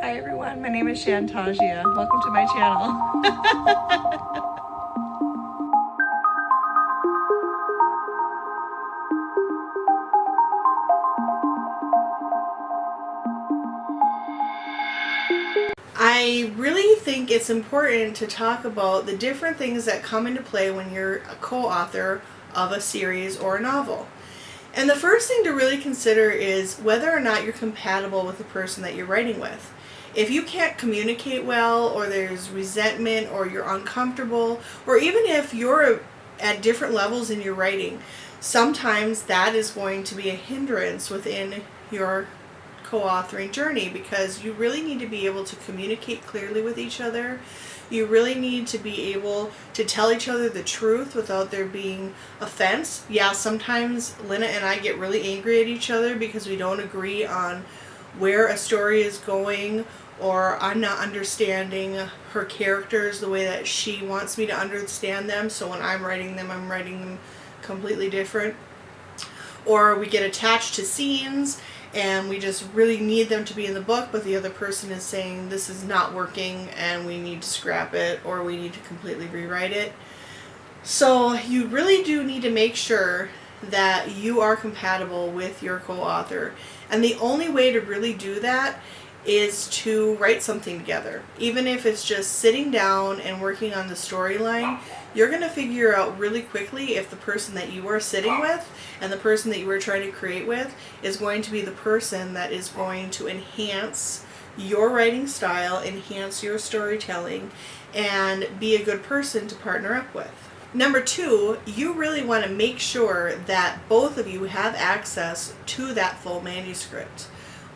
Hi everyone, my name is Shantasia. Welcome to my channel. I really think it's important to talk about the different things that come into play when you're a co-author of a series or a novel. And the first thing to really consider is whether or not you're compatible with the person that you're writing with. If you can't communicate well, or there's resentment, or you're uncomfortable, or even if you're at different levels in your writing, sometimes that is going to be a hindrance within your co-authoring journey, because you really need to be able to communicate clearly with each other. You really need to be able to tell each other the truth without there being offense. Yeah, sometimes Lena and I get really angry at each other because we don't agree on where a story is going, or I'm not understanding her characters the way that she wants me to understand them, so when I'm writing them completely different. Or we get attached to scenes and we just really need them to be in the book, but the other person is saying this is not working and we need to scrap it, or we need to completely rewrite it. So you really do need to make sure that you are compatible with your co-author. And the only way to really do that is to write something together. Even if it's just sitting down and working on the storyline, you're going to figure out really quickly if the person that you are sitting with and the person that you are trying to create with is going to be the person that is going to enhance your writing style, enhance your storytelling, and be a good person to partner up with. Number two, you really want to make sure that both of you have access to that full manuscript.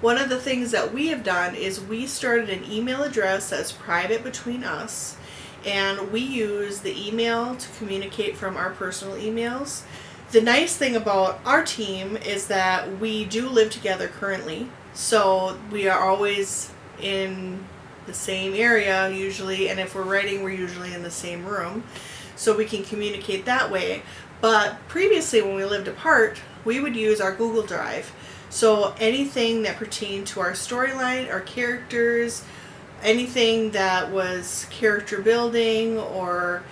One of the things that we have done is we started an email address that's private between us, and we use the email to communicate from our personal emails. The nice thing about our team is that we do live together currently, so we are always in the same area usually, and if we're writing, we're usually in the same room, so we can communicate that way. But previously, when we lived apart, we would use our Google Drive. So anything that pertained to our storyline, our characters, anything that was character building or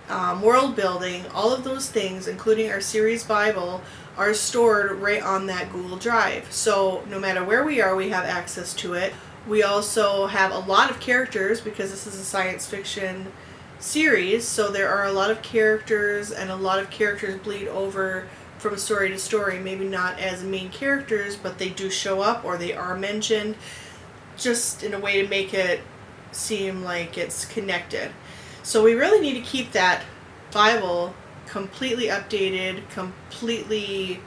world building, all of those things, including our series Bible, are stored right on that Google Drive. So no matter where we are, we have access to it. We also have a lot of characters because this is a science fiction series, so there are a lot of characters, and a lot of characters bleed over from story to story, maybe not as main characters, but they do show up or they are mentioned, just in a way to make it seem like it's connected. So we really need to keep that Bible completely updated, completely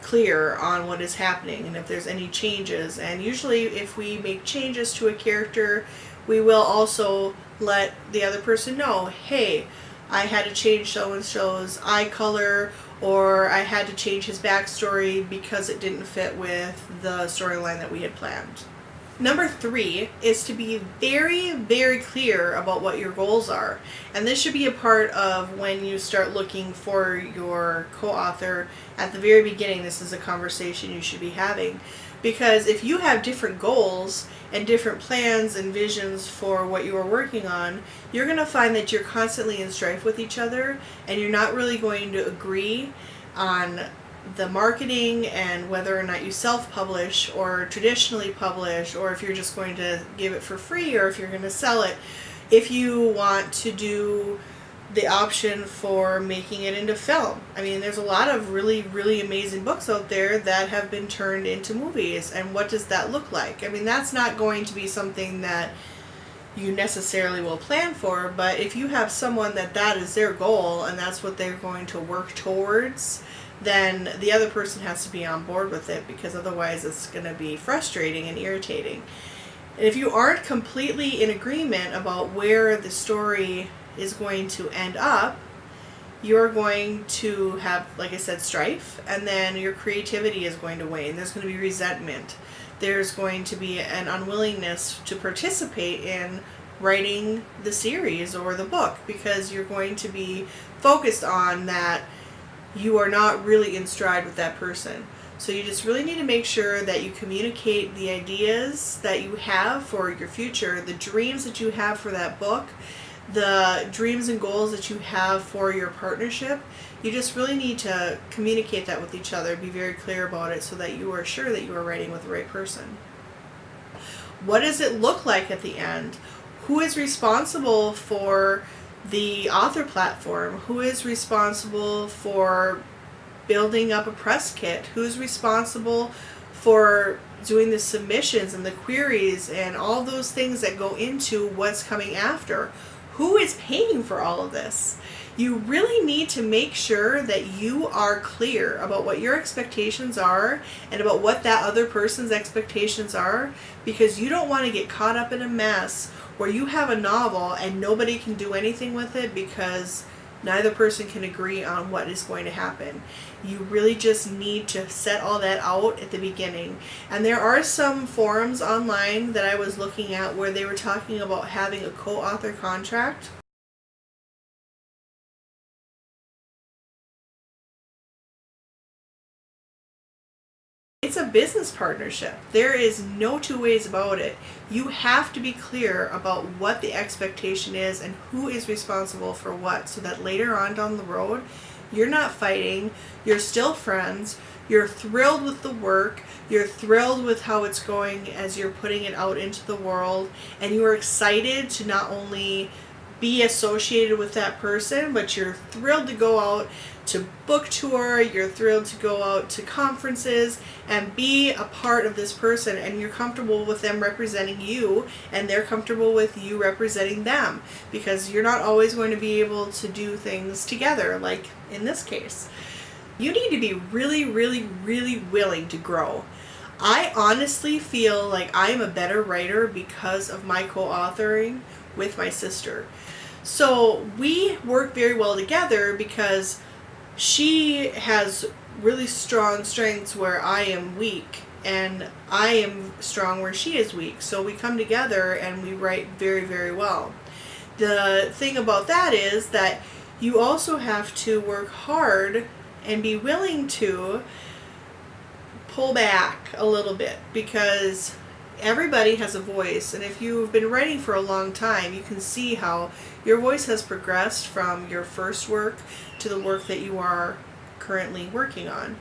clear on what is happening and if there's any changes. And usually if we make changes to a character, we will also let the other person know, hey, I had to change so-and-so's eye color, or I had to change his backstory because it didn't fit with the storyline that we had planned. Number three is to be very, very clear about what your goals are. And this should be a part of when you start looking for your co-author. At the very beginning, this is a conversation you should be having. Because if you have different goals and different plans and visions for what you are working on, you're going to find that you're constantly in strife with each other, and you're not really going to agree on the marketing and whether or not you self-publish or traditionally publish, or if you're just going to give it for free, or if you're going to sell it. If you want to do the option for making it into film. I mean, there's a lot of really, really amazing books out there that have been turned into movies, and what does that look like? I mean, that's not going to be something that you necessarily will plan for, but if you have someone that is their goal and that's what they're going to work towards, then the other person has to be on board with it, because otherwise it's going to be frustrating and irritating. And if you aren't completely in agreement about where the story is going to end up, you're going to have, like I said, strife, and then your creativity is going to wane. There's going to be resentment. There's going to be an unwillingness to participate in writing the series or the book, because you're going to be focused on that you are not really in stride with that person. So you just really need to make sure that you communicate the ideas that you have for your future, the dreams that you have for that book, the dreams and goals that you have for your partnership. You just really need to communicate that with each other, be very clear about it so that you are sure that you are writing with the right person. What does it look like at the end? Who is responsible for the author platform? Who is responsible for building up a press kit? Who's responsible for doing the submissions and the queries and all those things that go into what's coming after? Who is paying for all of this? You really need to make sure that you are clear about what your expectations are and about what that other person's expectations are, because you don't want to get caught up in a mess where you have a novel and nobody can do anything with it because neither person can agree on what is going to happen. You really just need to set all that out at the beginning. And there are some forums online that I was looking at where they were talking about having a co-author contract. It's a business partnership. There is no two ways about it. You have to be clear about what the expectation is and who is responsible for what, so that later on down the road, you're not fighting, you're still friends, you're thrilled with the work, you're thrilled with how it's going as you're putting it out into the world, and you are excited to not only be associated with that person, but you're thrilled to go out to book tour, you're thrilled to go out to conferences and be a part of this person, and you're comfortable with them representing you and they're comfortable with you representing them, because you're not always going to be able to do things together like in this case. You need to be really, really, really willing to grow. I honestly feel like I am a better writer because of my co-authoring with my sister. So we work very well together because she has really strong strengths where I am weak, and I am strong where she is weak. So we come together and we write very, very well. The thing about that is that you also have to work hard and be willing to pull back a little bit, because everybody has a voice, and if you've been writing for a long time, you can see how your voice has progressed from your first work to the work that you are currently working on.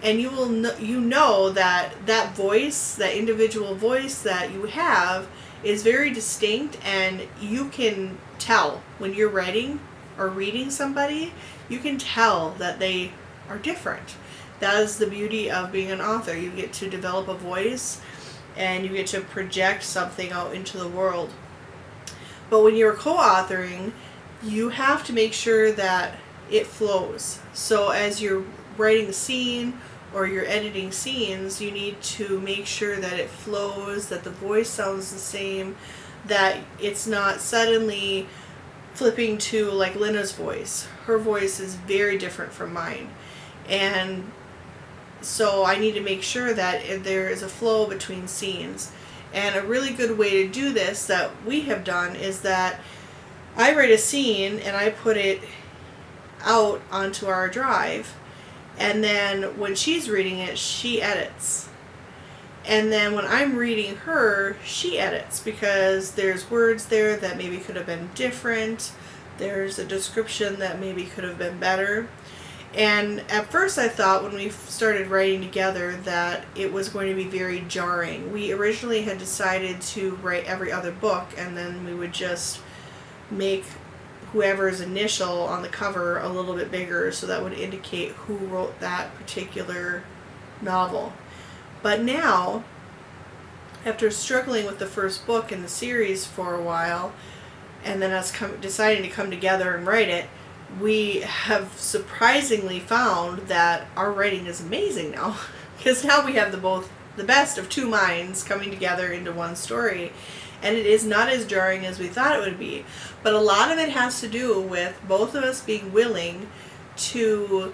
And you will know that that voice, that individual voice that you have, is very distinct, and you can tell when you're writing or reading somebody, you can tell that they are different. That is the beauty of being an author. You get to develop a voice and you get to project something out into the world. But when you're co-authoring, you have to make sure that it flows. So as you're writing a scene or you're editing scenes, you need to make sure that it flows, that the voice sounds the same, that it's not suddenly flipping to like Lena's voice. Her voice is very different from mine. And so I need to make sure that there is a flow between scenes. And a really good way to do this that we have done is that I write a scene and I put it out onto our drive, and then when she's reading it, she edits. And then when I'm reading her, she edits, because there's words there that maybe could have been different. There's a description that maybe could have been better. And at first I thought when we started writing together that it was going to be very jarring. We originally had decided to write every other book, and then we would just make whoever's initial on the cover a little bit bigger, so that would indicate who wrote that particular novel. But now, after struggling with the first book in the series for a while, and then us deciding to come together and write it, we have surprisingly found that our writing is amazing now, because now we have the best of two minds coming together into one story, and it is not as jarring as we thought it would be. But a lot of it has to do with both of us being willing to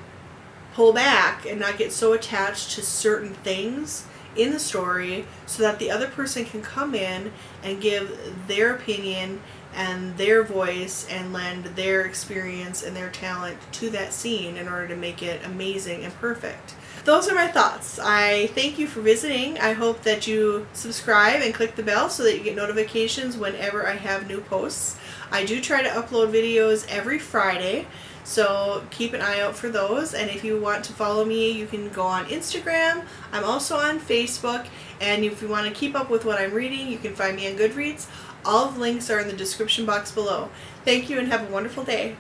pull back and not get so attached to certain things in the story, so that the other person can come in and give their opinion and their voice and lend their experience and their talent to that scene in order to make it amazing and perfect. Those are my thoughts. I thank you for visiting. I hope that you subscribe and click the bell so that you get notifications whenever I have new posts. I do try to upload videos every Friday, so keep an eye out for those. And if you want to follow me, you can go on Instagram. I'm also on Facebook. And if you want to keep up with what I'm reading, you can find me on Goodreads. All of the links are in the description box below. Thank you and have a wonderful day.